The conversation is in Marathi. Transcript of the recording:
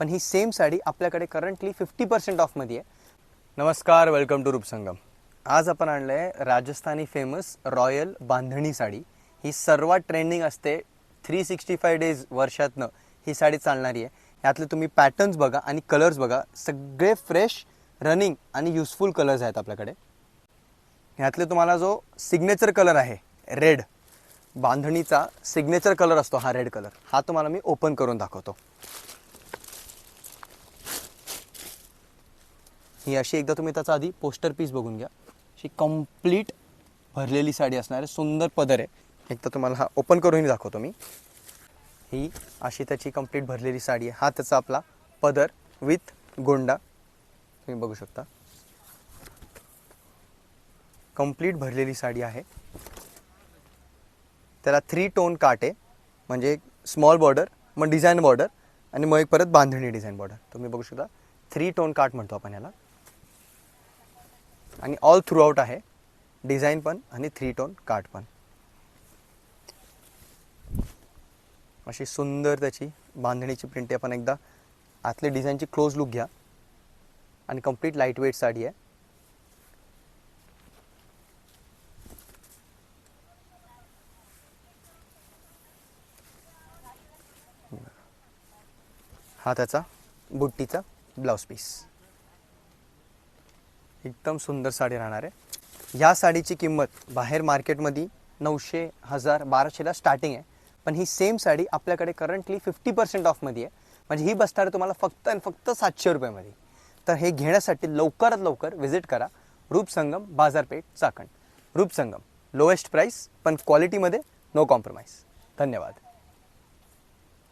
पण ही सेम साडी आपल्याकडे करंटली 50% ऑफमध्ये आहे. नमस्कार, वेलकम टू रूपसंगम. आज आपण आणलं आहे राजस्थानी फेमस रॉयल बांधणी साडी. ही सर्वात ट्रेंडिंग असते. 365 डेज वर्षातनं ही साडी चालणारी आहे. यातले तुम्ही पॅटर्न्स बघा आणि कलर्स बघा, सगळे फ्रेश रनिंग आणि यूजफुल कलर्स आहेत आपल्याकडे. ह्यातले तुम्हाला जो सिग्नेचर कलर आहे रेड, बांधणीचा सिग्नेचर कलर असतो हा रेड कलर, हा तुम्हाला मी ओपन करून दाखवतो. ही अशी एकदा तुम्ही त्याचा आधी पोस्टर पीस बघून घ्या. अशी कंप्लीट भरलेली साडी असणार आहे, सुंदर पदर आहे. एकदा तुम्हाला हा ओपन करूनही दाखवतो मी. ही अशी त्याची कंप्लीट भरलेली साडी आहे. हा त्याचा आपला पदर विथ गोंडा तुम्ही बघू शकता. कंप्लीट भरलेली साडी आहे. त्याला 3 टोन काट आहे, म्हणजे स्मॉल बॉर्डर, मग डिझाईन बॉर्डर आणि मग एक परत बांधणी डिझाईन बॉर्डर. तुम्ही बघू शकता 3 टोन काट म्हणतो आपण याला. आणि ऑल थ्रू आउट आहे, डिझाईन पण आणि 3 टोन काट पण. अशी सुंदर त्याची बांधणीची प्रिंट आहे. आपण एकदा आतली डिझाईनची क्लोज लुक घ्या. आणि कंप्लीट लाईट वेट साडी आहे. हा त्याचा बुट्टीचा ब्लाउज पीस. एकदम सुंदर साडी राहणार आहे. या साडीची किंमत बाहेर मार्केटमध्ये 900, 1000, 1200ला स्टार्टिंग आहे. पण ही सेम साडी आपल्याकडे करंटली 50% ऑफमध्ये आहे. म्हणजे ही बसणार आहे तुम्हाला फक्त आणि फक्त 700 रुपयामध्ये. तर हे घेण्यासाठी लवकरात लवकर व्हिजिट करा रूपसंगम बाजारपेठ चाकण. रूपसंगम लोएस्ट प्राईस पण क्वालिटीमध्ये नो कॉम्प्रोमाइज. धन्यवाद.